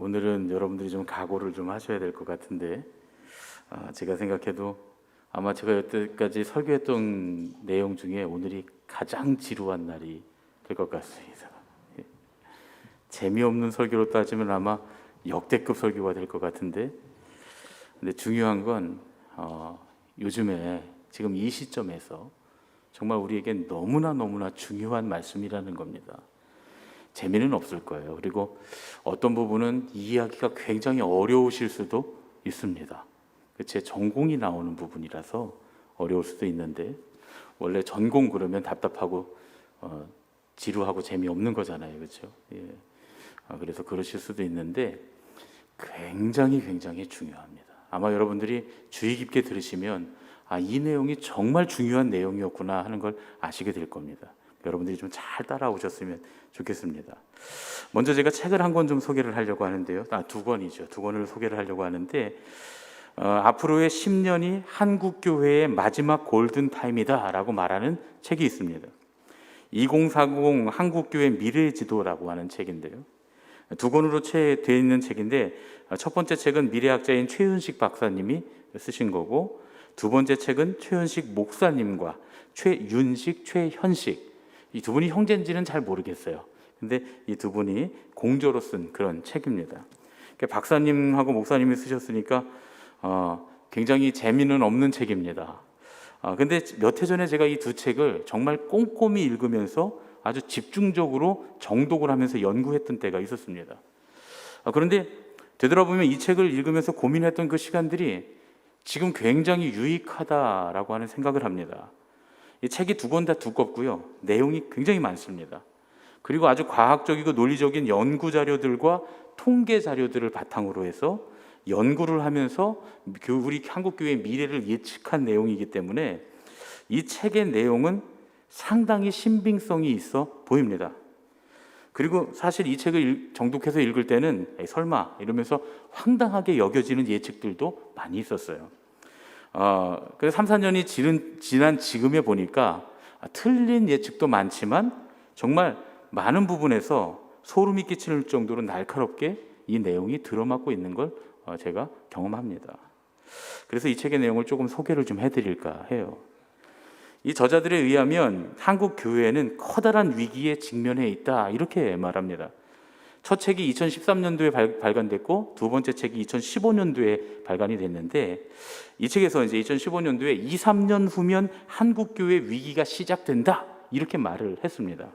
오늘은 여러분들이 좀 각오를 좀 하셔야 될 것 같은데, 제가 생각해도 아마 제가 여태까지 설교했던 내용 중에 오늘이 가장 지루한 날이 될 것 같습니다. 예. 재미없는 설교로 따지면 아마 역대급 설교가 될 것 같은데, 근데 중요한 건 요즘에 지금 이 시점에서 정말 우리에겐 너무나 중요한 말씀이라는 겁니다. 재미는 없을 거예요. 그리고 어떤 부분은 이해하기가 굉장히 어려우실 수도 있습니다. 제 전공이 나오는 부분이라서 어려울 수도 있는데, 원래 전공 그러면 답답하고 지루하고 재미없는 거잖아요, 그렇죠? 예. 그래서 그러실 수도 있는데 굉장히 중요합니다. 아마 여러분들이 주의 깊게 들으시면 이 내용이 정말 중요한 내용이었구나 하는 걸 아시게 될 겁니다. 여러분들이 좀 잘 따라오셨으면 좋겠습니다. 먼저 제가 책을 한 권 좀 소개를 하려고 하는데요. 두 권이죠. 두 권을 소개를 하려고 하는데, 앞으로의 10년이 한국교회의 마지막 골든타임이다 라고 말하는 책이 있습니다. 2040 한국교회 미래지도라고 하는 책인데요. 두 권으로 되어 있는 책인데, 첫 번째 책은 미래학자인 최윤식 박사님이 쓰신 거고, 두 번째 책은 최윤식 목사님과 최윤식, 최현식, 이 두 분이 형제인지는 잘 모르겠어요. 근데 이 두 분이 공저로 쓴 그런 책입니다. 박사님하고 목사님이 쓰셨으니까 굉장히 재미는 없는 책입니다. 근데 몇 해 전에 제가 이 두 책을 정말 꼼꼼히 읽으면서 아주 집중적으로 정독을 하면서 연구했던 때가 있었습니다. 그런데 되돌아보면 이 책을 읽으면서 고민했던 그 시간들이 지금 굉장히 유익하다라고 하는 생각을 합니다. 이 책이 두 권 다 두껍고요. 내용이 굉장히 많습니다. 그리고 아주 과학적이고 논리적인 연구 자료들과 통계 자료들을 바탕으로 해서 연구를 하면서 우리 한국교회의 미래를 예측한 내용이기 때문에 이 책의 내용은 상당히 신빙성이 있어 보입니다. 그리고 사실 이 책을 정독해서 읽을 때는 설마 이러면서 황당하게 여겨지는 예측들도 많이 있었어요. 그래서 3, 4년이 지난 지금에 보니까 틀린 예측도 많지만 정말 많은 부분에서 소름이 끼칠 정도로 날카롭게 이 내용이 들어맞고 있는 걸 제가 경험합니다. 그래서 이 책의 내용을 조금 소개를 좀 해드릴까 해요. 이 저자들에 의하면 한국 교회는 커다란 위기에 직면해 있다 이렇게 말합니다. 첫 책이 2013년도에 발간됐고 두 번째 책이 2015년도에 발간이 됐는데, 이 책에서 이제 2015년도에 2, 3년 후면 한국교회 위기가 시작된다 이렇게 말을 했습니다.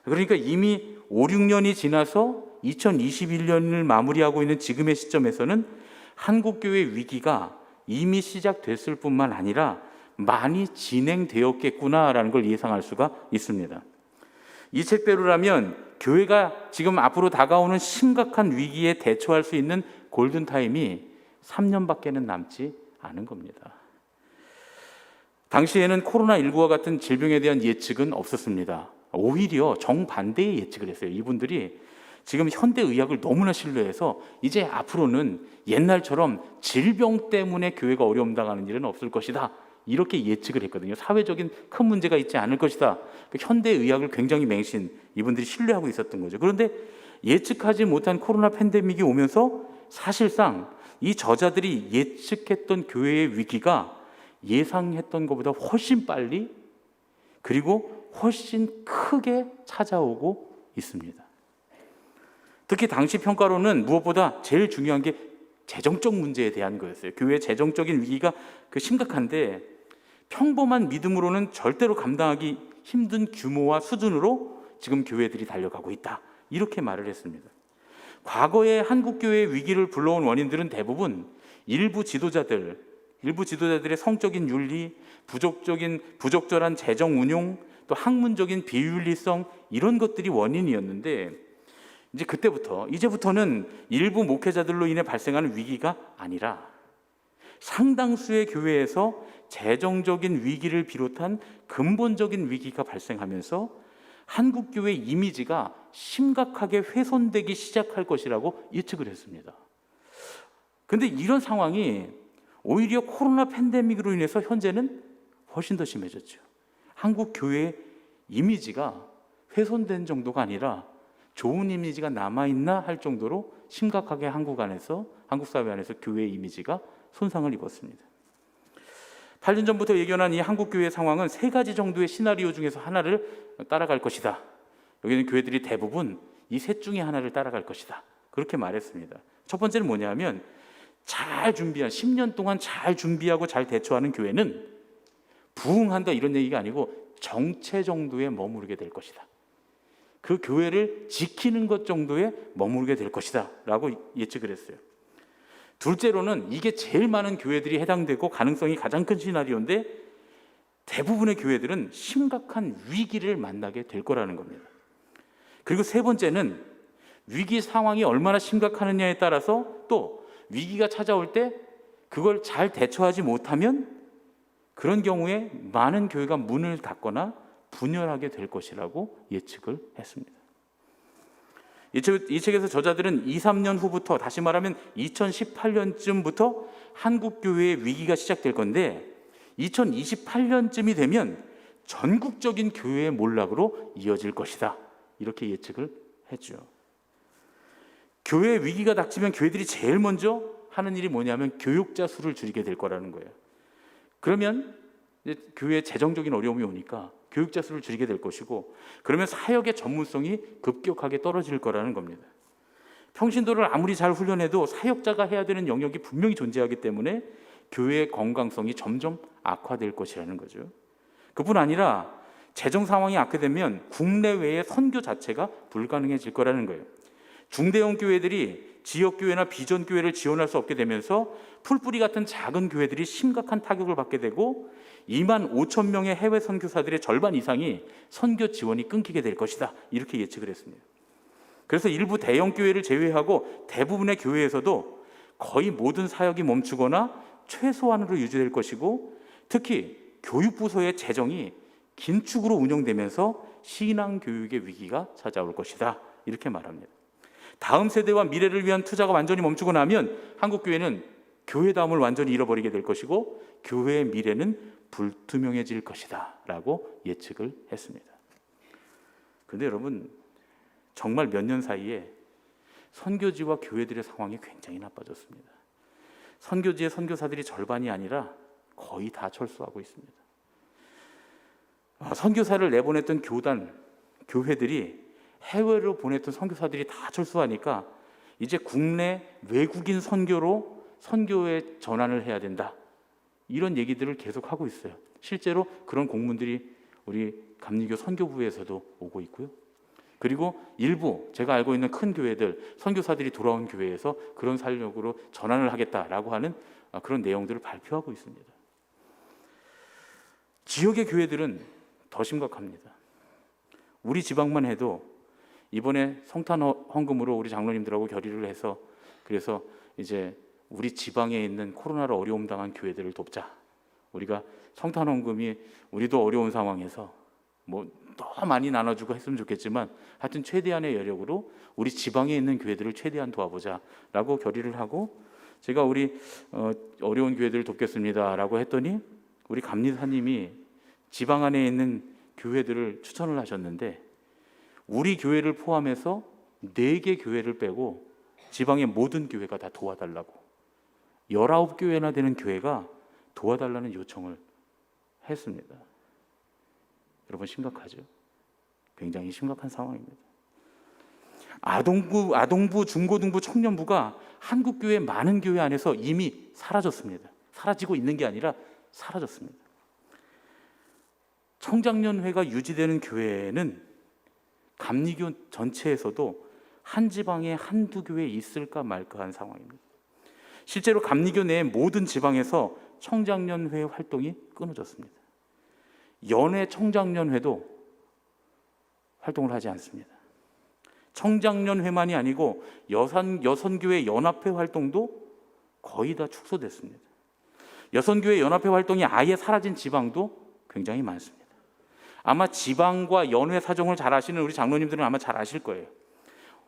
그러니까 이미 5, 6년이 지나서 2021년을 마무리하고 있는 지금의 시점에서는 한국교회 위기가 이미 시작됐을 뿐만 아니라 많이 진행되었겠구나라는 걸 예상할 수가 있습니다. 이 책대로라면 교회가 지금 앞으로 다가오는 심각한 위기에 대처할 수 있는 골든타임이 3년밖에는 남지 않은 겁니다. 당시에는 코로나19와 같은 질병에 대한 예측은 없었습니다. 오히려 정반대의 예측을 했어요. 이분들이 지금 현대의학을 너무나 신뢰해서 이제 앞으로는 옛날처럼 질병 때문에 교회가 어려움 당하는 일은 없을 것이다 이렇게 예측을 했거든요. 사회적인 큰 문제가 있지 않을 것이다. 현대의학을 굉장히 이분들이 신뢰하고 있었던 거죠. 그런데 예측하지 못한 코로나 팬데믹이 오면서 사실상 이 저자들이 예측했던 교회의 위기가 예상했던 것보다 훨씬 빨리 그리고 훨씬 크게 찾아오고 있습니다. 특히 당시 평가로는 무엇보다 제일 중요한 게 재정적 문제에 대한 거였어요. 교회의 재정적인 위기가 심각한데 평범한 믿음으로는 절대로 감당하기 힘든 규모와 수준으로 지금 교회들이 달려가고 있다 이렇게 말을 했습니다. 과거에 한국교회의 위기를 불러온 원인들은 대부분 일부 지도자들의 성적인 윤리, 부적절한 재정 운용, 또 학문적인 비윤리성 이런 것들이 원인이었는데, 이제부터는 일부 목회자들로 인해 발생하는 위기가 아니라 상당수의 교회에서 재정적인 위기를 비롯한 근본적인 위기가 발생하면서 한국교회 이미지가 심각하게 훼손되기 시작할 것이라고 예측을 했습니다. 그런데 이런 상황이 오히려 코로나 팬데믹으로 인해서 현재는 훨씬 더 심해졌죠. 한국교회의 이미지가 훼손된 정도가 아니라 좋은 이미지가 남아있나 할 정도로 심각하게 한국 사회 안에서 교회 이미지가 손상을 입었습니다. 8년 전부터 예견한 이 한국 교회 상황은 세 가지 정도의 시나리오 중에서 하나를 따라갈 것이다. 여기는 교회들이 대부분 이 셋 중에 하나를 따라갈 것이다. 그렇게 말했습니다. 첫 번째는 뭐냐면 잘 준비한 10년 동안 잘 준비하고 잘 대처하는 교회는 부흥한다 이런 얘기가 아니고 정체 정도에 머무르게 될 것이다. 그 교회를 지키는 것 정도에 머무르게 될 것이다 라고 예측을 했어요. 둘째로는 이게 제일 많은 교회들이 해당되고 가능성이 가장 큰 시나리오인데 대부분의 교회들은 심각한 위기를 만나게 될 거라는 겁니다. 그리고 세 번째는 위기 상황이 얼마나 심각하느냐에 따라서 또 위기가 찾아올 때 그걸 잘 대처하지 못하면 그런 경우에 많은 교회가 문을 닫거나 분열하게 될 것이라고 예측을 했습니다. 이 책에서 저자들은 2, 3년 후부터, 다시 말하면 2018년쯤부터 한국 교회의 위기가 시작될 건데 2028년쯤이 되면 전국적인 교회의 몰락으로 이어질 것이다. 이렇게 예측을 했죠. 교회 위기가 닥치면 교회들이 제일 먼저 하는 일이 뭐냐면 교육자 수를 줄이게 될 거라는 거예요. 그러면 이제 교회에 재정적인 어려움이 오니까 교육자 수를 줄이게 될 것이고, 그러면 사역의 전문성이 급격하게 떨어질 거라는 겁니다. 평신도를 아무리 잘 훈련해도 사역자가 해야 되는 영역이 분명히 존재하기 때문에 교회의 건강성이 점점 악화될 것이라는 거죠. 그뿐 아니라 재정 상황이 악화되면 국내외의 선교 자체가 불가능해질 거라는 거예요. 중대형 교회들이 지역교회나 비전교회를 지원할 수 없게 되면서 풀뿌리 같은 작은 교회들이 심각한 타격을 받게 되고 2만 5천 명의 해외 선교사들의 절반 이상이 선교 지원이 끊기게 될 것이다. 이렇게 예측을 했습니다. 그래서 일부 대형 교회를 제외하고 대부분의 교회에서도 거의 모든 사역이 멈추거나 최소한으로 유지될 것이고, 특히 교육부서의 재정이 긴축으로 운영되면서 신앙교육의 위기가 찾아올 것이다. 이렇게 말합니다. 다음 세대와 미래를 위한 투자가 완전히 멈추고 나면 한국 교회는 교회다움을 완전히 잃어버리게 될 것이고 교회의 미래는 불투명해질 것이다 라고 예측을 했습니다. 그런데 여러분, 정말 몇 년 사이에 선교지와 교회들의 상황이 굉장히 나빠졌습니다. 선교지의 선교사들이 절반이 아니라 거의 다 철수하고 있습니다. 선교사를 내보냈던 교회들이 해외로 보냈던 선교사들이 다 철수하니까 이제 국내 외국인 선교에 전환을 해야 된다. 이런 얘기들을 계속 하고 있어요. 실제로 그런 공문들이 우리 감리교 선교부에서도 오고 있고요. 그리고 일부 제가 알고 있는 큰 교회들, 선교사들이 돌아온 교회에서 그런 사역으로 전환을 하겠다라고 하는 그런 내용들을 발표하고 있습니다. 지역의 교회들은 더 심각합니다. 우리 지방만 해도 이번에 성탄 헌금으로 우리 장로님들하고 결의를 해서, 그래서 이제 우리 지방에 있는 코로나로 어려움 당한 교회들을 돕자. 우리가 성탄 헌금이 우리도 어려운 상황에서 뭐 더 많이 나눠주고 했으면 좋겠지만 하여튼 최대한의 여력으로 우리 지방에 있는 교회들을 최대한 도와보자라고 결의를 하고, 제가 우리 어려운 교회들을 돕겠습니다라고 했더니 우리 감리사님이 지방 안에 있는 교회들을 추천을 하셨는데 우리 교회를 포함해서 4개 교회를 빼고 지방의 모든 교회가 다 도와달라고, 19교회나 되는 교회가 도와달라는 요청을 했습니다. 여러분, 심각하죠? 굉장히 심각한 상황입니다. 아동부, 중고등부, 청년부가 한국교회 많은 교회 안에서 이미 사라졌습니다. 사라지고 있는 게 아니라 사라졌습니다. 청장년회가 유지되는 교회는 감리교 전체에서도 한 지방에 한두 교회 있을까 말까 한 상황입니다. 실제로 감리교 내 모든 지방에서 청장년회 활동이 끊어졌습니다. 연회 청장년회도 활동을 하지 않습니다. 청장년회만이 아니고 여선교회 연합회 활동도 거의 다 축소됐습니다. 여선교회 연합회 활동이 아예 사라진 지방도 굉장히 많습니다. 아마 지방과 연회 사정을 잘 아시는 우리 장로님들은 아마 잘 아실 거예요.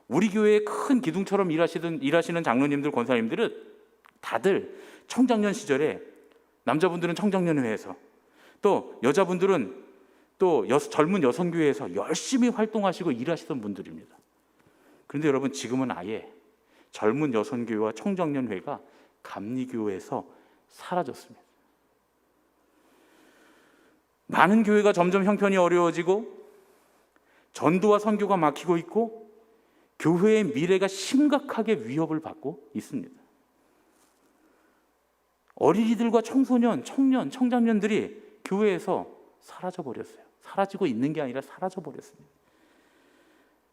우리 교회의 큰 기둥처럼 일하시는 장로님들, 권사님들은 다들 청장년 시절에 남자분들은 청장년회에서, 또 여자분들은 또 젊은 여성교회에서 열심히 활동하시고 일하시던 분들입니다. 그런데 여러분, 지금은 아예 젊은 여성교회와 청정년회가 감리교회에서 사라졌습니다. 많은 교회가 점점 형편이 어려워지고 전도와 선교가 막히고 있고 교회의 미래가 심각하게 위협을 받고 있습니다. 어린이들과 청소년, 청년, 청장년들이 교회에서 사라져버렸어요. 사라지고 있는 게 아니라 사라져버렸습니다.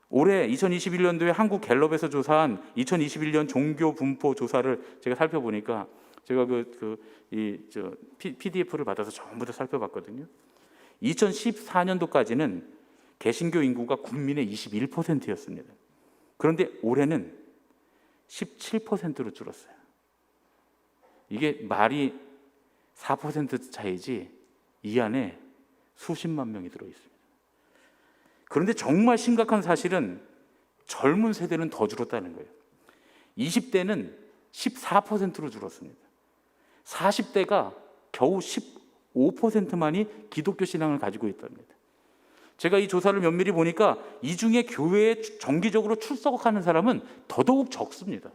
올해 2021년도에 한국 갤럽에서 조사한 2021년 종교 분포 조사를 제가 살펴보니까, 제가 PDF를 받아서 전부 다 살펴봤거든요. 2014년도까지는 개신교 인구가 국민의 21%였습니다. 그런데 올해는 17%로 줄었어요. 이게 말이 4% 차이지 이 안에 수십만 명이 들어있습니다. 그런데 정말 심각한 사실은 젊은 세대는 더 줄었다는 거예요. 20대는 14%로 줄었습니다. 40대가 겨우 15%만이 기독교 신앙을 가지고 있답니다. 제가 이 조사를 면밀히 보니까 이 중에 교회에 정기적으로 출석하는 사람은 더더욱 적습니다.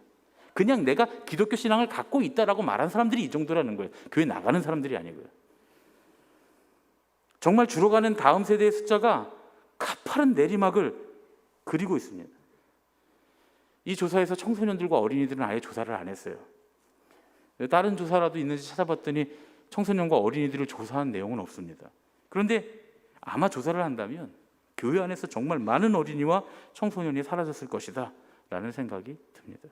그냥 내가 기독교 신앙을 갖고 있다라고 말한 사람들이 이 정도라는 거예요. 교회 나가는 사람들이 아니고요. 정말 줄어가는 다음 세대의 숫자가 가파른 내리막을 그리고 있습니다. 이 조사에서 청소년들과 어린이들은 아예 조사를 안 했어요. 다른 조사라도 있는지 찾아봤더니 청소년과 어린이들을 조사한 내용은 없습니다. 그런데 아마 조사를 한다면 교회 안에서 정말 많은 어린이와 청소년이 사라졌을 것이다 라는 생각이 듭니다.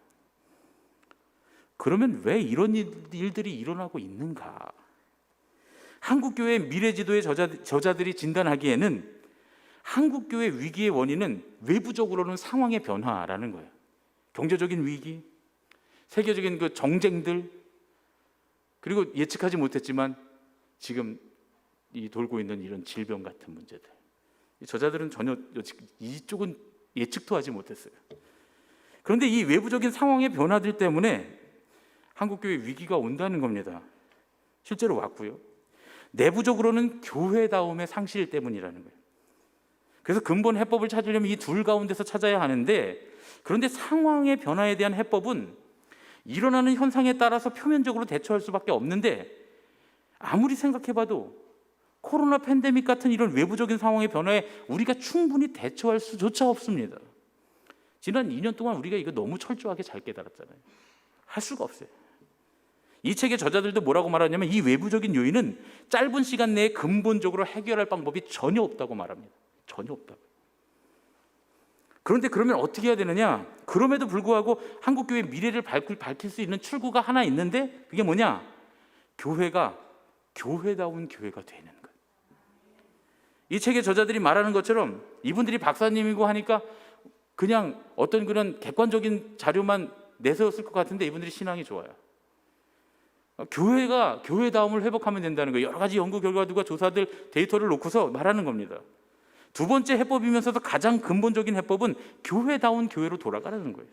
그러면 왜 이런 일들이 일어나고 있는가? 한국교회 미래지도의 저자들이 진단하기에는 한국교회 위기의 원인은 외부적으로는 상황의 변화라는 거예요. 경제적인 위기, 세계적인 그 정쟁들, 그리고 예측하지 못했지만 지금 이 돌고 있는 이런 질병 같은 문제들. 저자들은 전혀 이쪽은 예측도 하지 못했어요. 그런데 이 외부적인 상황의 변화들 때문에 한국교회 위기가 온다는 겁니다. 실제로 왔고요. 내부적으로는 교회다움의 상실 때문이라는 거예요. 그래서 근본 해법을 찾으려면 이 둘 가운데서 찾아야 하는데, 그런데 상황의 변화에 대한 해법은 일어나는 현상에 따라서 표면적으로 대처할 수밖에 없는데, 아무리 생각해봐도 코로나 팬데믹 같은 이런 외부적인 상황의 변화에 우리가 충분히 대처할 수조차 없습니다. 지난 2년 동안 우리가 이거 너무 철저하게 잘 깨달았잖아요. 할 수가 없어요. 이 책의 저자들도 뭐라고 말하냐면 이 외부적인 요인은 짧은 시간 내에 근본적으로 해결할 방법이 전혀 없다고 말합니다. 전혀 없다고. 그런데 그러면 어떻게 해야 되느냐? 그럼에도 불구하고 한국교회 미래를 밝힐 수 있는 출구가 하나 있는데, 그게 뭐냐? 교회가 교회다운 교회가 되는 거예요. 이 책의 저자들이 말하는 것처럼 이분들이 박사님이고 하니까 그냥 어떤 그런 객관적인 자료만 내세웠을 것 같은데 이분들이 신앙이 좋아요. 교회가 교회다움을 회복하면 된다는 거예요. 여러 가지 연구 결과들과 조사들 데이터를 놓고서 말하는 겁니다. 두 번째 해법이면서도 가장 근본적인 해법은 교회다운 교회로 돌아가라는 거예요.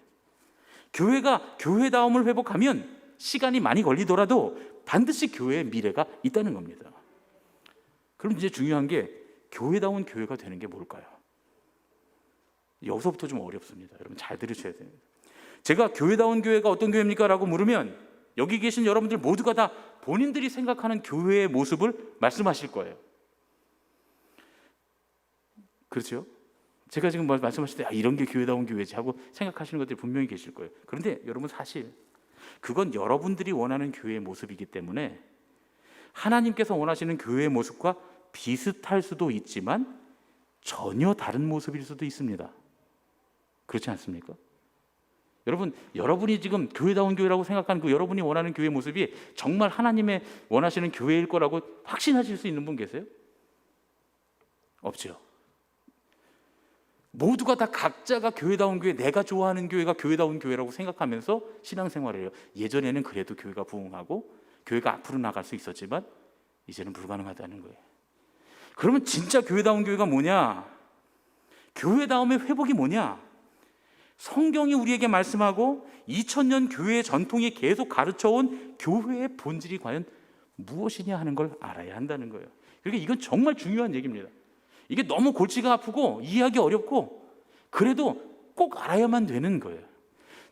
교회가 교회다움을 회복하면 시간이 많이 걸리더라도 반드시 교회의 미래가 있다는 겁니다. 그럼 이제 중요한 게 교회다운 교회가 되는 게 뭘까요? 여기서부터 좀 어렵습니다. 여러분 잘 들으셔야 됩니다. 제가 교회다운 교회가 어떤 교회입니까? 라고 물으면 여기 계신 여러분들 모두가 다 본인들이 생각하는 교회의 모습을 말씀하실 거예요. 그렇죠? 제가 지금 말씀하실 때 이런 게 교회다운 교회지 하고 생각하시는 것들이 분명히 계실 거예요. 그런데 여러분 사실 그건 여러분들이 원하는 교회의 모습이기 때문에 하나님께서 원하시는 교회의 모습과 비슷할 수도 있지만 전혀 다른 모습일 수도 있습니다. 그렇지 않습니까? 여러분이 지금 교회다운 교회라고 생각하는 그 여러분이 원하는 교회의 모습이 정말 하나님의 원하시는 교회일 거라고 확신하실 수 있는 분 계세요? 없죠. 모두가 다 각자가 교회다운 교회, 내가 좋아하는 교회가 교회다운 교회라고 생각하면서 신앙생활을 해요. 예전에는 그래도 교회가 부흥하고 교회가 앞으로 나갈 수 있었지만 이제는 불가능하다는 거예요. 그러면 진짜 교회다운 교회가 뭐냐? 교회다움의 회복이 뭐냐? 성경이 우리에게 말씀하고 2000년 교회의 전통이 계속 가르쳐온 교회의 본질이 과연 무엇이냐 하는 걸 알아야 한다는 거예요. 그러니까 이건 정말 중요한 얘기입니다. 이게 너무 골치가 아프고 이해하기 어렵고 그래도 꼭 알아야만 되는 거예요.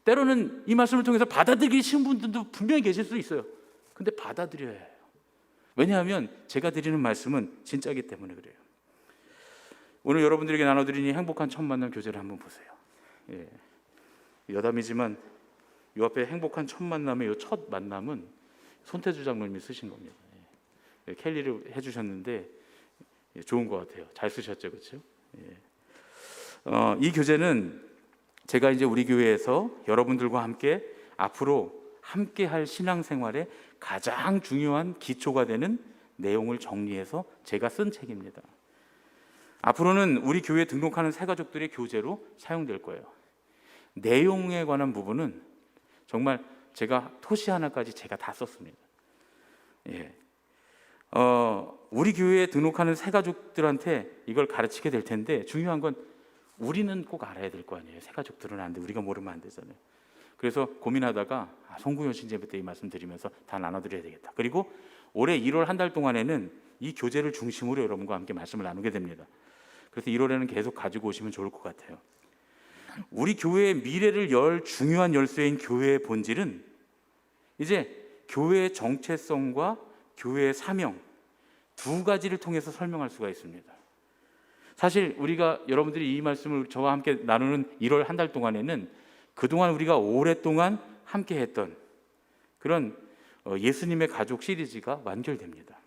때로는 이 말씀을 통해서 받아들이기 쉬운 분들도 분명히 계실 수 있어요. 근데 받아들여야 해요. 왜냐하면 제가 드리는 말씀은 진짜이기 때문에 그래요. 오늘 여러분들에게 나눠드리니 행복한 첫 만남 교제를 한번 보세요. 예. 여담이지만 이 앞에 행복한 첫 만남의 이 첫 만남은 손태주 장로님이 쓰신 겁니다. 예. 캘리를 해주셨는데 좋은 것 같아요. 잘 쓰셨죠, 그렇죠? 예. 이 교재는 제가 이제 우리 교회에서 여러분들과 함께 앞으로 함께 할 신앙생활에 가장 중요한 기초가 되는 내용을 정리해서 제가 쓴 책입니다. 앞으로는 우리 교회에 등록하는 새가족들의 교재로 사용될 거예요. 내용에 관한 부분은 정말 제가 토시 하나까지 제가 다 썼습니다. 예. 우리 교회에 등록하는 새가족들한테 이걸 가르치게 될 텐데 중요한 건 우리는 꼭 알아야 될 거 아니에요. 새가족들은 안 돼. 우리가 모르면 안 되잖아요. 그래서 고민하다가 송구현 신제부 때 이 말씀 드리면서 다 나눠드려야 되겠다. 그리고 올해 1월 한 달 동안에는 이 교재를 중심으로 여러분과 함께 말씀을 나누게 됩니다. 그래서 1월에는 계속 가지고 오시면 좋을 것 같아요. 우리 교회의 미래를 열 중요한 열쇠인 교회의 본질은 이제 교회의 정체성과 교회의 사명 두 가지를 통해서 설명할 수가 있습니다. 사실 우리가 여러분들이 이 말씀을 저와 함께 나누는 1월 한 달 동안에는 그동안 우리가 오랫동안 함께 했던 그런 예수님의 가족 시리즈가 완결됩니다.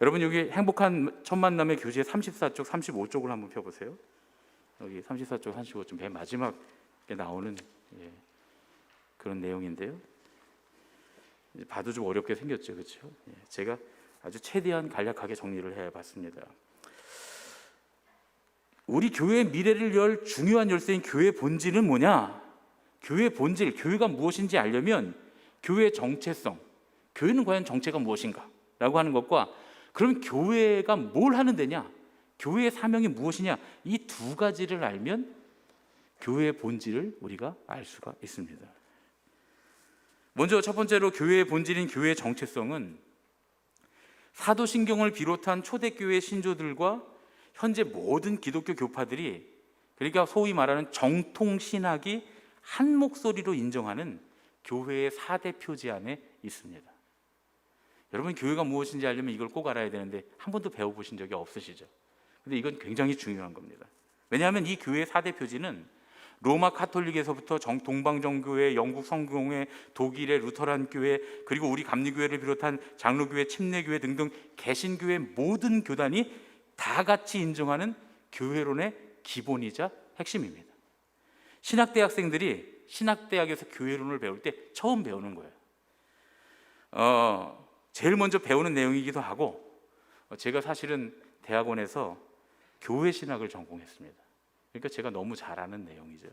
여러분 여기 행복한 첫 만남의 교재 34쪽, 35쪽을 한번 펴보세요. 여기 34쪽, 35쪽 맨 마지막에 나오는 그런 내용인데요. 봐도 좀 어렵게 생겼죠, 그렇죠? 제가 아주 최대한 간략하게 정리를 해봤습니다. 우리 교회의 미래를 열 중요한 열쇠인 교회의 본질은 뭐냐? 교회의 본질, 교회가 무엇인지 알려면 교회의 정체성, 교회는 과연 정체가 무엇인가? 라고 하는 것과 그럼 교회가 뭘 하는 데냐? 교회의 사명이 무엇이냐? 이 두 가지를 알면 교회의 본질을 우리가 알 수가 있습니다. 먼저 첫 번째로 교회의 본질인 교회의 정체성은 사도신경을 비롯한 초대교회 신조들과 현재 모든 기독교 교파들이 그러니까 소위 말하는 정통신학이 한 목소리로 인정하는 교회의 4대 표지 안에 있습니다. 여러분 교회가 무엇인지 알려면 이걸 꼭 알아야 되는데 한 번도 배워보신 적이 없으시죠? 근데 이건 굉장히 중요한 겁니다. 왜냐하면 이 교회의 4대 표지는 로마 카톨릭에서부터 동방정교회, 영국 성공회, 독일의 루터란 교회, 그리고 우리 감리교회를 비롯한 장로교회, 침례교회 등등 개신교회 모든 교단이 다 같이 인정하는 교회론의 기본이자 핵심입니다. 신학대학생들이 신학대학에서 교회론을 배울 때 처음 배우는 거예요. 제일 먼저 배우는 내용이기도 하고 제가 사실은 대학원에서 교회 신학을 전공했습니다. 그러니까 제가 너무 잘 아는 내용이죠.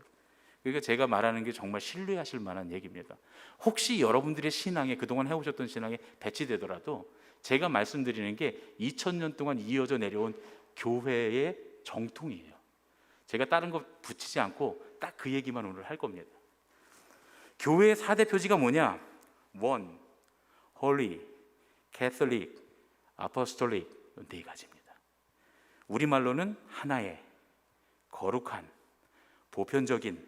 그러니까 제가 말하는 게 정말 신뢰하실 만한 얘기입니다. 혹시 여러분들의 신앙에 그동안 해오셨던 신앙에 배치되더라도 제가 말씀드리는 게 2000년 동안 이어져 내려온 교회의 정통이에요. 제가 다른 거 붙이지 않고 딱 그 얘기만 오늘 할 겁니다. 교회의 4대 표지가 뭐냐? One, Holy, Catholic, Apostolic 네 가지입니다. 우리말로는 하나의 거룩한, 보편적인,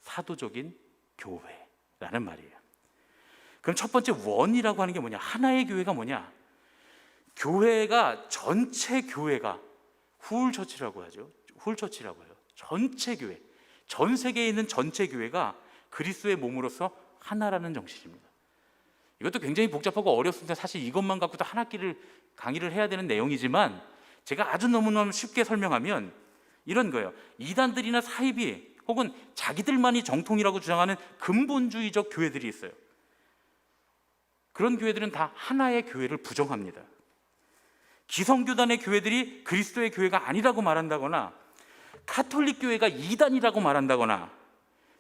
사도적인 교회라는 말이에요. 그럼 첫 번째 원이라고 하는 게 뭐냐? 하나의 교회가 뭐냐? 교회가 전체 교회가 훌처치라고 하죠. 훌처치라고 해요. 전체 교회, 전 세계에 있는 전체 교회가 그리스도의 몸으로서 하나라는 정신입니다. 이것도 굉장히 복잡하고 어렵습니다. 사실 이것만 갖고도 한 학기를 강의를 해야 되는 내용이지만 제가 아주 너무너무 쉽게 설명하면 이런 거예요. 이단들이나 사이비 혹은 자기들만이 정통이라고 주장하는 근본주의적 교회들이 있어요. 그런 교회들은 다 하나의 교회를 부정합니다. 기성교단의 교회들이 그리스도의 교회가 아니라고 말한다거나 카톨릭 교회가 이단이라고 말한다거나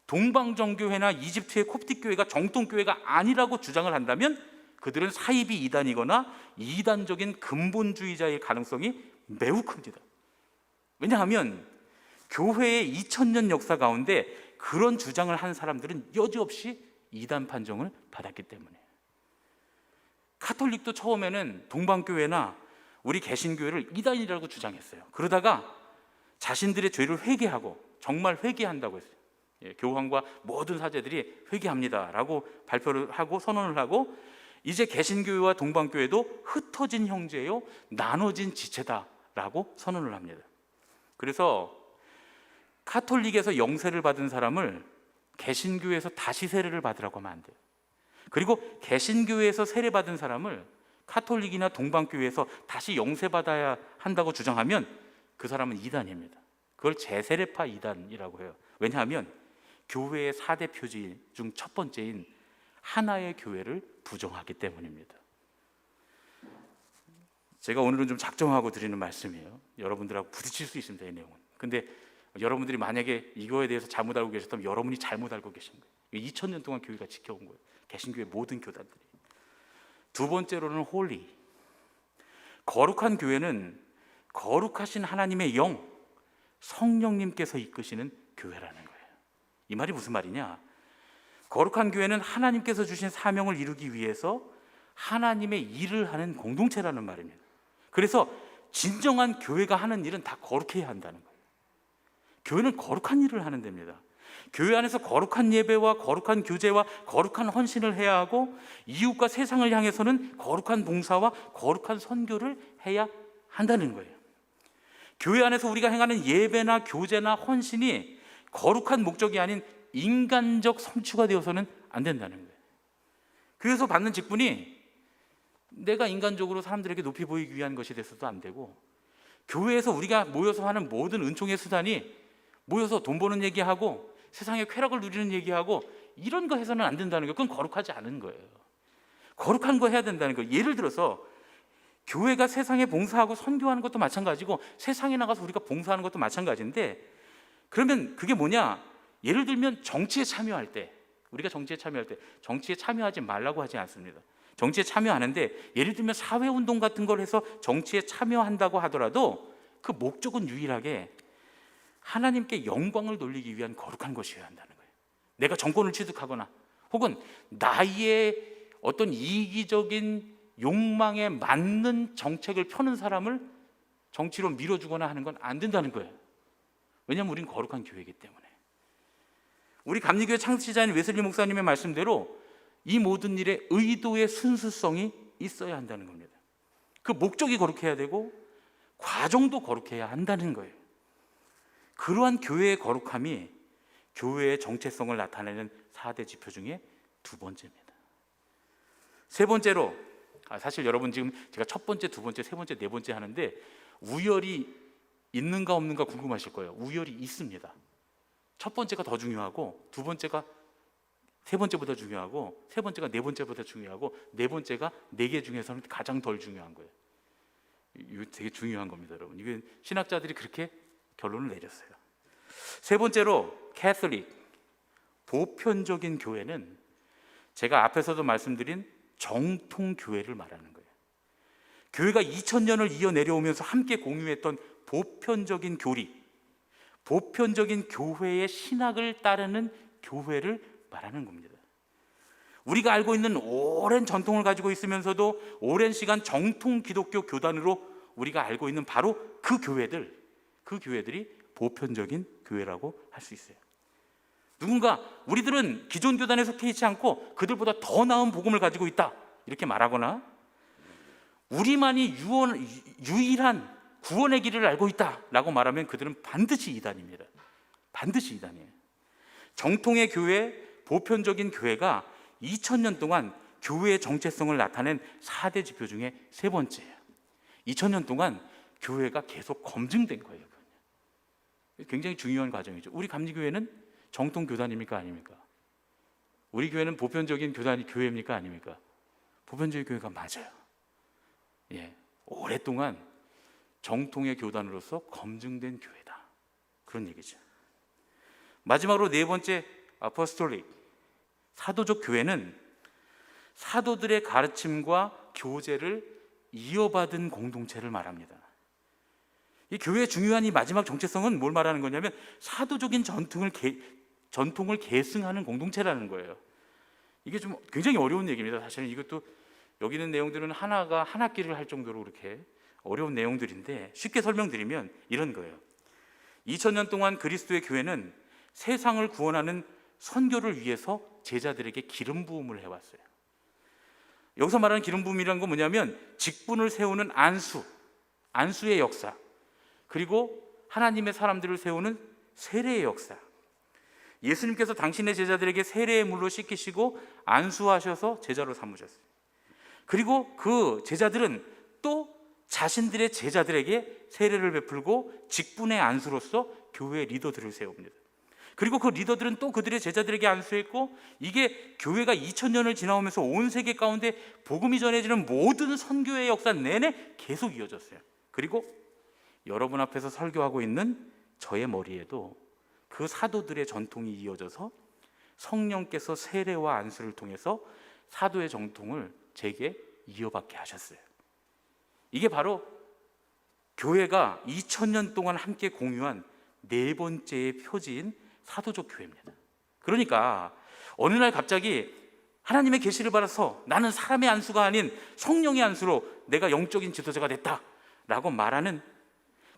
동방정교회나 이집트의 콥틱 교회가 정통교회가 아니라고 주장을 한다면 그들은 사이비 이단이거나 이단적인 근본주의자일 가능성이 매우 큽니다. 왜냐하면 교회의 2000년 역사 가운데 그런 주장을 한 사람들은 여지없이 이단 판정을 받았기 때문에 카톨릭도 처음에는 동방교회나 우리 개신교회를 이단이라고 주장했어요. 그러다가 자신들의 죄를 회개하고 정말 회개한다고 했어요. 교황과 모든 사제들이 회개합니다라고 발표를 하고 선언을 하고, 이제 개신교회와 동방교회도 흩어진 형제요 나눠진 지체다라고 선언을 합니다. 그래서 카톨릭에서 영세를 받은 사람을 개신교회에서 다시 세례를 받으라고 하면 안 돼요. 그리고 개신교회에서 세례받은 사람을 카톨릭이나 동방교회에서 다시 영세받아야 한다고 주장하면 그 사람은 이단입니다. 그걸 재세례파 이단이라고 해요. 왜냐하면 교회의 4대 표지 중 첫 번째인 하나의 교회를 부정하기 때문입니다. 제가 오늘은 좀 작정하고 드리는 말씀이에요. 여러분들하고 부딪힐 수 있습니다, 이 내용은. 근데 여러분들이 만약에 이거에 대해서 잘못 알고 계셨다면 여러분이 잘못 알고 계신 거예요. 2000년 동안 교회가 지켜온 거예요. 개신교회 모든 교단들이. 두 번째로는 홀리. 거룩한 교회는 거룩하신 하나님의 영, 성령님께서 이끄시는 교회라는 거예요. 이 말이 무슨 말이냐? 거룩한 교회는 하나님께서 주신 사명을 이루기 위해서 하나님의 일을 하는 공동체라는 말입니다. 그래서 진정한 교회가 하는 일은 다 거룩해야 한다는 거예요. 교회는 거룩한 일을 하는 데입니다. 교회 안에서 거룩한 예배와 거룩한 교제와 거룩한 헌신을 해야 하고, 이웃과 세상을 향해서는 거룩한 봉사와 거룩한 선교를 해야 한다는 거예요. 교회 안에서 우리가 행하는 예배나 교제나 헌신이 거룩한 목적이 아닌 인간적 성취가 되어서는 안 된다는 거예요. 그래서 받는 직분이 내가 인간적으로 사람들에게 높이 보이기 위한 것이 돼서도 안 되고, 교회에서 우리가 모여서 하는 모든 은총의 수단이 모여서 돈 버는 얘기하고 세상의 쾌락을 누리는 얘기하고 이런 거 해서는 안 된다는 거예요. 그건 거룩하지 않은 거예요. 거룩한 거 해야 된다는 거예요. 예를 들어서 교회가 세상에 봉사하고 선교하는 것도 마찬가지고 세상에 나가서 우리가 봉사하는 것도 마찬가지인데, 그러면 그게 뭐냐? 예를 들면 정치에 참여할 때, 우리가 정치에 참여할 때 정치에 참여하지 말라고 하지 않습니다. 정치에 참여하는데, 예를 들면 사회운동 같은 걸 해서 정치에 참여한다고 하더라도 그 목적은 유일하게 하나님께 영광을 돌리기 위한 거룩한 것이어야 한다는 거예요. 내가 정권을 취득하거나 혹은 나의 어떤 이기적인 욕망에 맞는 정책을 펴는 사람을 정치로 밀어주거나 하는 건 안 된다는 거예요. 왜냐하면 우리는 거룩한 교회이기 때문에. 우리 감리교회 창시자인 웨슬리 목사님의 말씀대로 이 모든 일에 의도의 순수성이 있어야 한다는 겁니다. 그 목적이 거룩해야 되고 과정도 거룩해야 한다는 거예요. 그러한 교회의 거룩함이 교회의 정체성을 나타내는 4대 지표 중에 두 번째입니다. 세 번째로, 사실 여러분 지금 제가 첫 번째, 두 번째, 세 번째, 네 번째 하는데 우열이 있는가 없는가 궁금하실 거예요. 우열이 있습니다. 첫 번째가 더 중요하고, 두 번째가 세 번째보다 중요하고, 세 번째가 네 번째보다 중요하고, 네 번째가 네 개 중에서는 가장 덜 중요한 거예요. 이거 되게 중요한 겁니다, 여러분. 이게 신학자들이 그렇게 결론을 내렸어요. 세 번째로 캐톨릭, 보편적인 교회는 제가 앞에서도 말씀드린 정통 교회를 말하는 거예요. 교회가 2000년을 이어 내려오면서 함께 공유했던 보편적인 교리, 보편적인 교회의 신학을 따르는 교회를 말하는 겁니다. 우리가 알고 있는 오랜 전통을 가지고 있으면서도 오랜 시간 정통 기독교 교단으로 우리가 알고 있는 바로 그 교회들이 보편적인 교회라고 할 수 있어요. 누군가 우리들은 기존 교단에 속해 있지 않고 그들보다 더 나은 복음을 가지고 있다 이렇게 말하거나, 우리만이 유일한 구원의 길을 알고 있다라고 말하면 그들은 반드시 이단입니다. 반드시 이단이에요. 정통의 교회, 보편적인 교회가 2000년 동안 교회의 정체성을 나타낸 4대 지표 중에 세 번째예요. 2000년 동안 교회가 계속 검증된 거예요. 굉장히 중요한 과정이죠. 우리 감리교회는 정통 교단입니까 아닙니까? 우리 교회는 보편적인 교회입니까 아닙니까? 보편적인 교회가 맞아요. 오랫동안 정통의 교단으로서 검증된 교회다, 그런 얘기죠. 마지막으로 네 번째, 아포스톨릭, 사도적 교회는 사도들의 가르침과 교제를 이어받은 공동체를 말합니다. 이 교회의 중요한 이 마지막 정체성은 뭘 말하는 거냐면 사도적인 전통을 계승하는 공동체라는 거예요. 이게 좀 굉장히 어려운 얘기입니다. 사실은 이것도 여기 있는 내용들은 하나가 한 학기를 할 정도로 그렇게 어려운 내용들인데, 쉽게 설명드리면 이런 거예요. 2000년 동안 그리스도의 교회는 세상을 구원하는 선교를 위해서 제자들에게 기름 부음을 해왔어요. 여기서 말하는 기름 부음이라는 건 뭐냐면 직분을 세우는 안수의 역사, 그리고 하나님의 사람들을 세우는 세례의 역사. 예수님께서 당신의 제자들에게 세례의 물로 씻기시고 안수하셔서 제자로 삼으셨어요. 그리고 그 제자들은 또 자신들의 제자들에게 세례를 베풀고 직분의 안수로서 교회의 리더들을 세웁니다. 그리고 그 리더들은 또 그들의 제자들에게 안수했고, 이게 교회가 2000년을 지나오면서 온 세계 가운데 복음이 전해지는 모든 선교의 역사 내내 계속 이어졌어요. 그리고 여러분 앞에서 설교하고 있는 저의 머리에도 그 사도들의 전통이 이어져서 성령께서 세례와 안수를 통해서 사도의 정통을 제게 이어받게 하셨어요. 이게 바로 교회가 2000년 동안 함께 공유한 네 번째의 표지인 사도적 교회입니다. 그러니까 어느 날 갑자기 하나님의 계시를 받아서 나는 사람의 안수가 아닌 성령의 안수로 내가 영적인 지도자가 됐다라고 말하는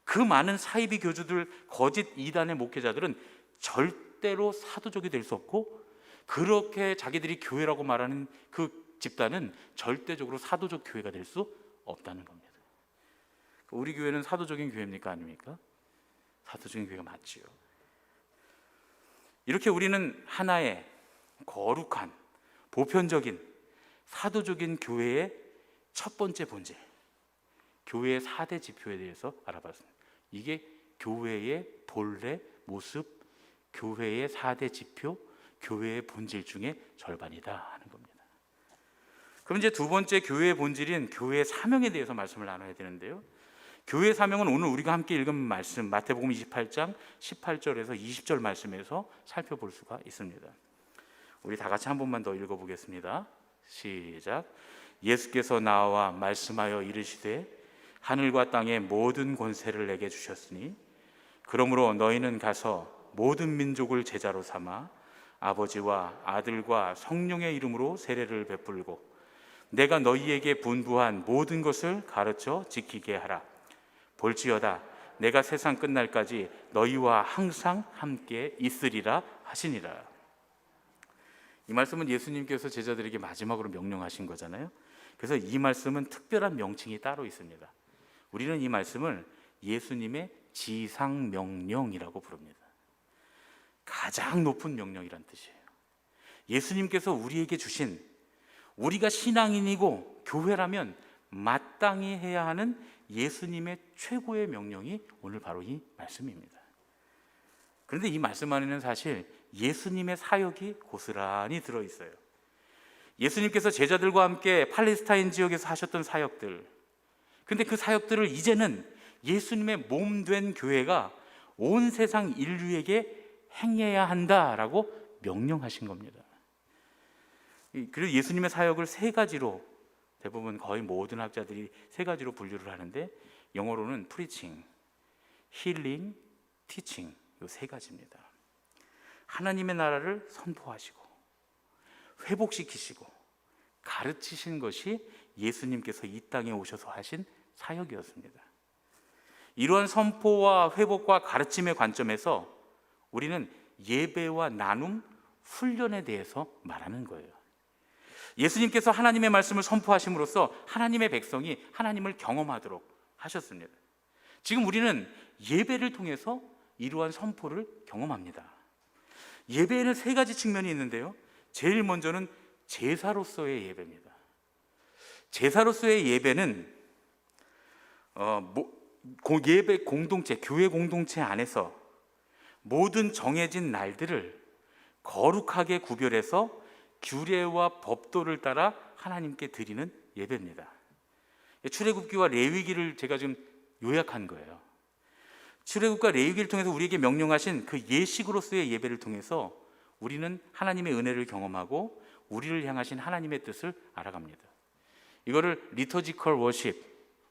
그 많은 사이비 교주들, 거짓 이단의 목회자들은 절대로 사도적이 될 수 없고, 그렇게 자기들이 교회라고 말하는 그 집단은 절대적으로 사도적 교회가 될 수 없다는 겁니다. 우리 교회는 사도적인 교회입니까? 아닙니까? 사도적인 교회가 맞지요. 이렇게 우리는 하나의 거룩한 보편적인 사도적인 교회의 첫 번째 본질, 교회의 4대 지표에 대해서 알아봤습니다. 이게 교회의 본래 모습, 교회의 4대 지표, 교회의 본질 중에 절반이다 하는 겁니다. 그럼 이제 두 번째 교회의 본질인 교회의 사명에 대해서 말씀을 나눠야 되는데요, 교회의 사명은 오늘 우리가 함께 읽은 말씀 마태복음 28장 18절에서 20절 말씀에서 살펴볼 수가 있습니다. 우리 다 같이 한 번만 더 읽어보겠습니다. 시작. 예수께서 나와 말씀하여 이르시되 하늘과 땅의 모든 권세를 내게 주셨으니 그러므로 너희는 가서 모든 민족을 제자로 삼아 아버지와 아들과 성령의 이름으로 세례를 베풀고 내가 너희에게 분부한 모든 것을 가르쳐 지키게 하라. 볼지어다 내가 세상 끝날까지 너희와 항상 함께 있으리라 하시니라. 이 말씀은 예수님께서 제자들에게 마지막으로 명령하신 거잖아요. 그래서 이 말씀은 특별한 명칭이 따로 있습니다. 우리는 이 말씀을 예수님의 지상명령이라고 부릅니다. 가장 높은 명령이란 뜻이에요. 예수님께서 우리에게 주신, 우리가 신앙인이고 교회라면 마땅히 해야 하는 예수님의 최고의 명령이 오늘 바로 이 말씀입니다. 그런데 이 말씀 안에는 사실 예수님의 사역이 고스란히 들어있어요. 예수님께서 제자들과 함께 팔레스타인 지역에서 하셨던 사역들, 근데 그 사역들을 이제는 예수님의 몸된 교회가 온 세상 인류에게 행해야 한다라고 명령하신 겁니다. 그리고 예수님의 사역을 세 가지로, 대부분 거의 모든 학자들이 세 가지로 분류를 하는데, 영어로는 preaching, healing, teaching, 이 세 가지입니다. 하나님의 나라를 선포하시고 회복시키시고 가르치신 것이 예수님께서 이 땅에 오셔서 하신 사역이었습니다. 이러한 선포와 회복과 가르침의 관점에서 우리는 예배와 나눔, 훈련에 대해서 말하는 거예요. 예수님께서 하나님의 말씀을 선포하심으로써 하나님의 백성이 하나님을 경험하도록 하셨습니다. 지금 우리는 예배를 통해서 이러한 선포를 경험합니다. 예배에는 세 가지 측면이 있는데요, 제일 먼저는 제사로서의 예배입니다. 제사로서의 예배는 예배 공동체, 교회 공동체 안에서 모든 정해진 날들을 거룩하게 구별해서 규례와 법도를 따라 하나님께 드리는 예배입니다. 출애굽기와 레위기를 제가 지금 요약한 거예요. 출애굽과 레위기를 통해서 우리에게 명령하신 그 예식으로서의 예배를 통해서 우리는 하나님의 은혜를 경험하고 우리를 향하신 하나님의 뜻을 알아갑니다. 이거를 리터지컬 워십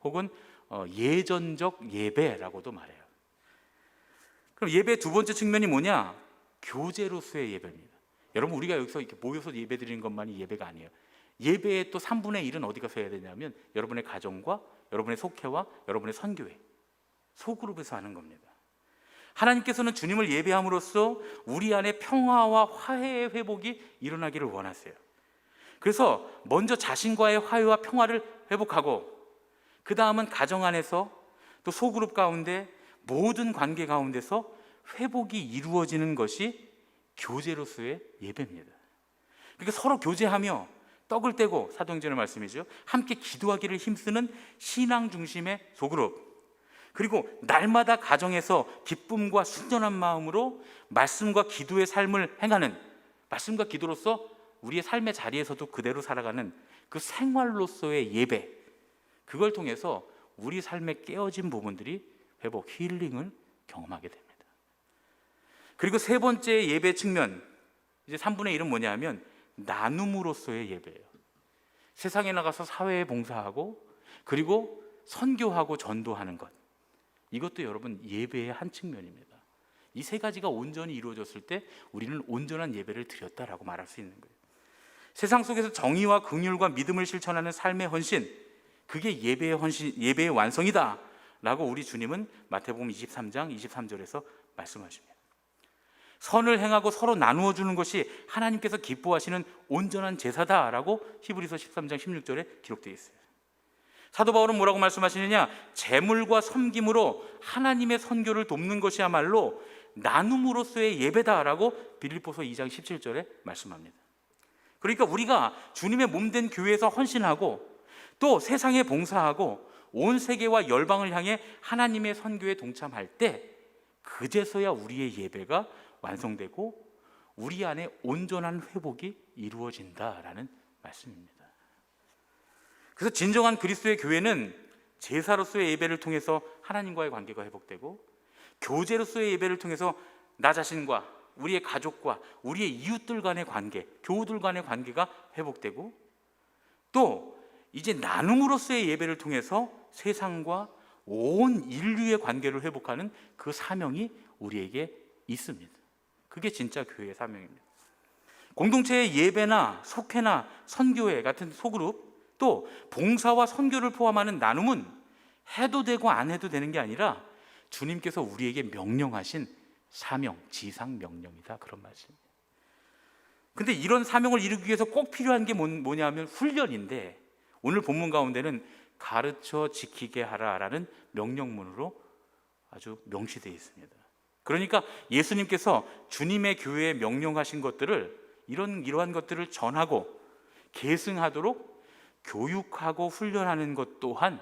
혹은 예전적 예배라고도 말해요. 그럼 예배의 두 번째 측면이 뭐냐? 교제로서의 예배입니다. 여러분, 우리가 여기서 이렇게 모여서 예배 드리는 것만이 예배가 아니에요. 예배의 또 3분의 1은 어디 가서 해야 되냐면 여러분의 가정과 여러분의 속회와 여러분의 선교회, 소그룹에서 하는 겁니다. 하나님께서는 주님을 예배함으로써 우리 안에 평화와 화해의 회복이 일어나기를 원하세요. 그래서 먼저 자신과의 화해와 평화를 회복하고, 그 다음은 가정 안에서 또 소그룹 가운데 모든 관계 가운데서 회복이 이루어지는 것이 교제로서의 예배입니다. 그러니까 서로 교제하며 떡을 떼고, 사도행전의 말씀이죠, 함께 기도하기를 힘쓰는 신앙 중심의 소그룹, 그리고 날마다 가정에서 기쁨과 순전한 마음으로 말씀과 기도의 삶을 행하는, 말씀과 기도로서 우리의 삶의 자리에서도 그대로 살아가는 그 생활로서의 예배, 그걸 통해서 우리 삶의 깨어진 부분들이 회복, 힐링을 경험하게 됩니다. 그리고 세 번째 예배 측면, 이제 3분의 1은 뭐냐 하면 나눔으로서의 예배예요. 세상에 나가서 사회에 봉사하고, 그리고 선교하고 전도하는 것, 이것도 여러분 예배의 한 측면입니다. 이 세 가지가 온전히 이루어졌을 때 우리는 온전한 예배를 드렸다라고 말할 수 있는 거예요. 세상 속에서 정의와 긍휼과 믿음을 실천하는 삶의 헌신, 그게 예배의 헌신, 예배의 완성이다 라고 우리 주님은 마태복음 23장 23절에서 말씀하십니다. 선을 행하고 서로 나누어 주는 것이 하나님께서 기뻐하시는 온전한 제사다라고 히브리서 13장 16절에 기록되어 있어요. 사도 바울은 뭐라고 말씀하시느냐? 재물과 섬김으로 하나님의 선교를 돕는 것이야말로 나눔으로서의 예배다라고 빌립보서 2장 17절에 말씀합니다. 그러니까 우리가 주님의 몸된 교회에서 헌신하고, 또 세상에 봉사하고, 온 세계와 열방을 향해 하나님의 선교에 동참할 때, 그제서야 우리의 예배가 완성되고 우리 안에 온전한 회복이 이루어진다라는 말씀입니다. 그래서 진정한 그리스도의 교회는 제사로서의 예배를 통해서 하나님과의 관계가 회복되고, 교제로서의 예배를 통해서 나 자신과 우리의 가족과 우리의 이웃들 간의 관계, 교우들 간의 관계가 회복되고, 또 이제 나눔으로서의 예배를 통해서 세상과 온 인류의 관계를 회복하는 그 사명이 우리에게 있습니다. 그게 진짜 교회의 사명입니다. 공동체의 예배나 속회나 선교회 같은 소그룹, 또 봉사와 선교를 포함하는 나눔은 해도 되고 안 해도 되는 게 아니라 주님께서 우리에게 명령하신 사명, 지상 명령이다, 그런 말씀입니다. 근데 이런 사명을 이루기 위해서 꼭 필요한 게 뭐냐 하면 훈련인데, 오늘 본문 가운데는 가르쳐 지키게 하라라는 명령문으로 아주 명시되어 있습니다. 그러니까 예수님께서 주님의 교회에 명령하신 것들을, 이러한 것들을 전하고 계승하도록 교육하고 훈련하는 것 또한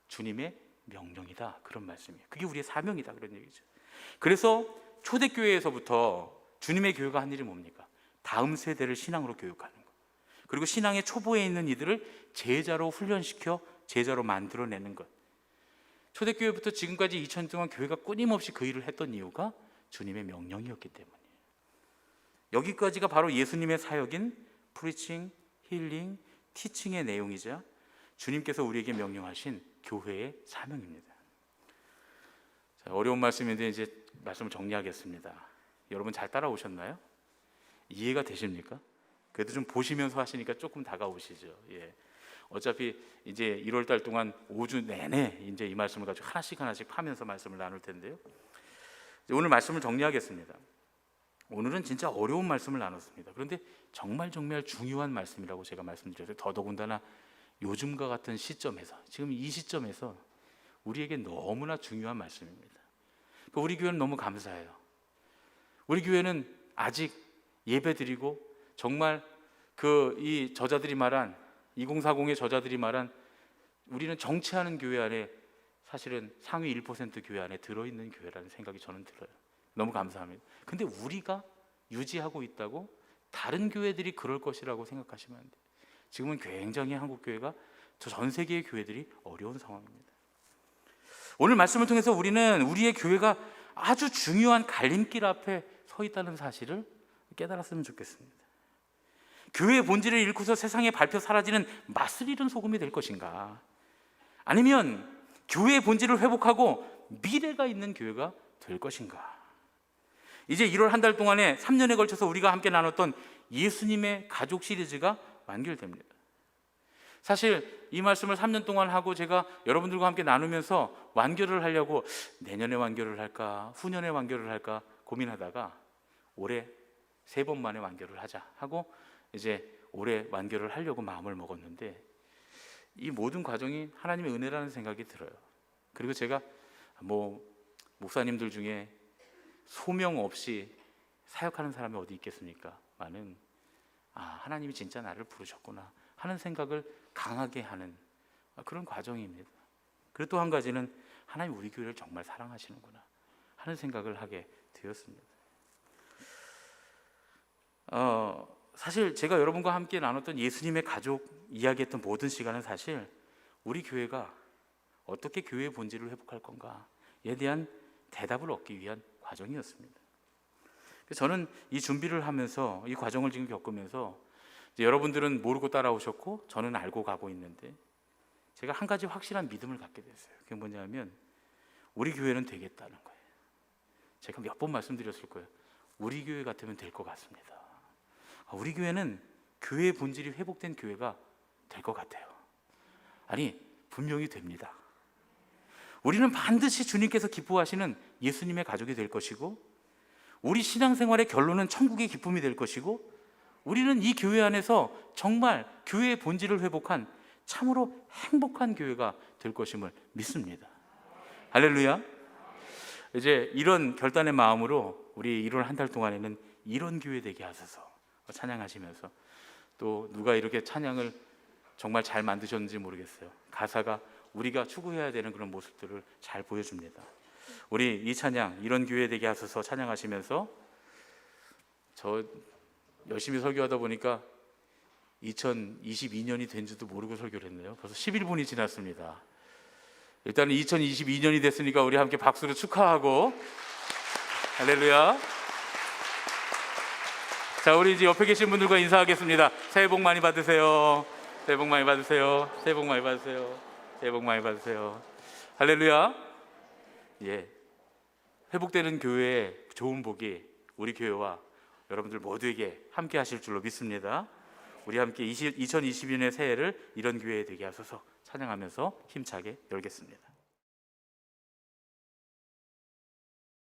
주님의 명령이다, 그런 말씀이에요. 그게 우리의 사명이다, 그런 얘기죠. 그래서 초대교회에서부터 주님의 교회가 한 일이 뭡니까? 다음 세대를 신앙으로 교육하는 것, 그리고 신앙의 초보에 있는 이들을 제자로 훈련시켜 제자로 만들어내는 것. 초대교회부터 지금까지 2000년 동안 교회가 끊임없이 그 일을 했던 이유가 주님의 명령이었기 때문이에요. 여기까지가 바로 예수님의 사역인 프리칭, 힐링, 티칭의 내용이자 주님께서 우리에게 명령하신 교회의 사명입니다. 자, 어려운 말씀인데 이제 말씀을 정리하겠습니다. 여러분 잘 따라오셨나요? 이해가 되십니까? 그래도 좀 보시면서 하시니까 조금 다가오시죠. 예. 어차피 이제 1월 달 동안 5주 내내 이제 이 말씀을 가지고 하나씩 파면서 말씀을 나눌 텐데요. 오늘 말씀을 정리하겠습니다. 오늘은 진짜 어려운 말씀을 나눴습니다. 그런데 정말 중요한 말씀이라고 제가 말씀드렸어요. 더더군다나 요즘과 같은 시점에서, 지금 이 시점에서 우리에게 너무나 중요한 말씀입니다. 우리 교회는 너무 감사해요. 우리 교회는 아직 예배드리고, 정말 이 저자들이 말한 2040의 저자들이 말한 우리는 정치하는 교회 안에 사실은 상위 1% 교회 안에 들어있는 교회라는 생각이 저는 들어요. 너무 감사합니다. 근데 우리가 유지하고 있다고 다른 교회들이 그럴 것이라고 생각하시면 안 돼요. 지금은 굉장히 한국 교회가 전 세계의 교회들이 어려운 상황입니다. 오늘 말씀을 통해서 우리는 우리의 교회가 아주 중요한 갈림길 앞에 서 있다는 사실을 깨달았으면 좋겠습니다. 교회의 본질을 잃고서 세상에 밟혀 사라지는 맛을 잃은 소금이 될 것인가, 아니면 교회의 본질을 회복하고 미래가 있는 교회가 될 것인가. 이제 1월 한 달 동안에 3년에 걸쳐서 우리가 함께 나눴던 예수님의 가족 시리즈가 완결됩니다. 사실 이 말씀을 3년 동안 하고 제가 여러분들과 함께 나누면서 완결을 하려고 내년에 완결을 할까 후년에 완결을 할까 고민하다가 올해 3번 만에 완결을 하자 하고 이제 올해 완결을 하려고 마음을 먹었는데, 이 모든 과정이 하나님의 은혜라는 생각이 들어요. 그리고 제가 목사님들 중에 소명 없이 사역하는 사람이 어디 있겠습니까? 많은 하나님이 진짜 나를 부르셨구나 하는 생각을 강하게 하는 그런 과정입니다. 그리고 또 한 가지는 하나님 우리 교회를 정말 사랑하시는구나 하는 생각을 하게 되었습니다. 사실 제가 여러분과 함께 나눴던 예수님의 가족 이야기했던 모든 시간은 사실 우리 교회가 어떻게 교회의 본질을 회복할 건가에 대한 대답을 얻기 위한 과정이었습니다. 저는 이 준비를 하면서 이 과정을 지금 겪으면서 이제 여러분들은 모르고 따라오셨고 저는 알고 가고 있는데, 제가 한 가지 확실한 믿음을 갖게 됐어요. 그게 뭐냐면 우리 교회는 되겠다는 거예요. 제가 몇 번 말씀드렸을 거예요. 우리 교회 같으면 될 것 같습니다. 우리 교회는 교회의 본질이 회복된 교회가 될 것 같아요. 아니, 분명히 됩니다. 우리는 반드시 주님께서 기뻐하시는 예수님의 가족이 될 것이고, 우리 신앙생활의 결론은 천국의 기쁨이 될 것이고, 우리는 이 교회 안에서 정말 교회의 본질을 회복한 참으로 행복한 교회가 될 것임을 믿습니다. 할렐루야. 이제 이런 결단의 마음으로 우리 1월 한 달 동안에는 이런 교회 되게 하소서 찬양하시면서, 또 누가 이렇게 찬양을 정말 잘 만드셨는지 모르겠어요. 가사가 우리가 추구해야 되는 그런 모습들을 잘 보여줍니다. 우리 이 찬양 이런 교회 되게 하소서 찬양하시면서, 저 열심히 설교하다 보니까 2022년이 된 줄도 모르고 설교를 했네요. 벌써 11분이 지났습니다. 일단은 2022년이 됐으니까 우리 함께 박수로 축하하고, 할렐루야. 자, 우리 이제 옆에 계신 분들과 인사하겠습니다. 새해 복 많이 받으세요. 새해 복 많이 받으세요. 새해 복 많이 받으세요. 새해 복 많이 받으세요. 할렐루야. 예, 회복되는 교회의 좋은 복이 우리 교회와 여러분들 모두에게 함께 하실 줄로 믿습니다. 우리 함께 2022년의 새해를 이런 교회 되게 하소서 찬양하면서 힘차게 열겠습니다.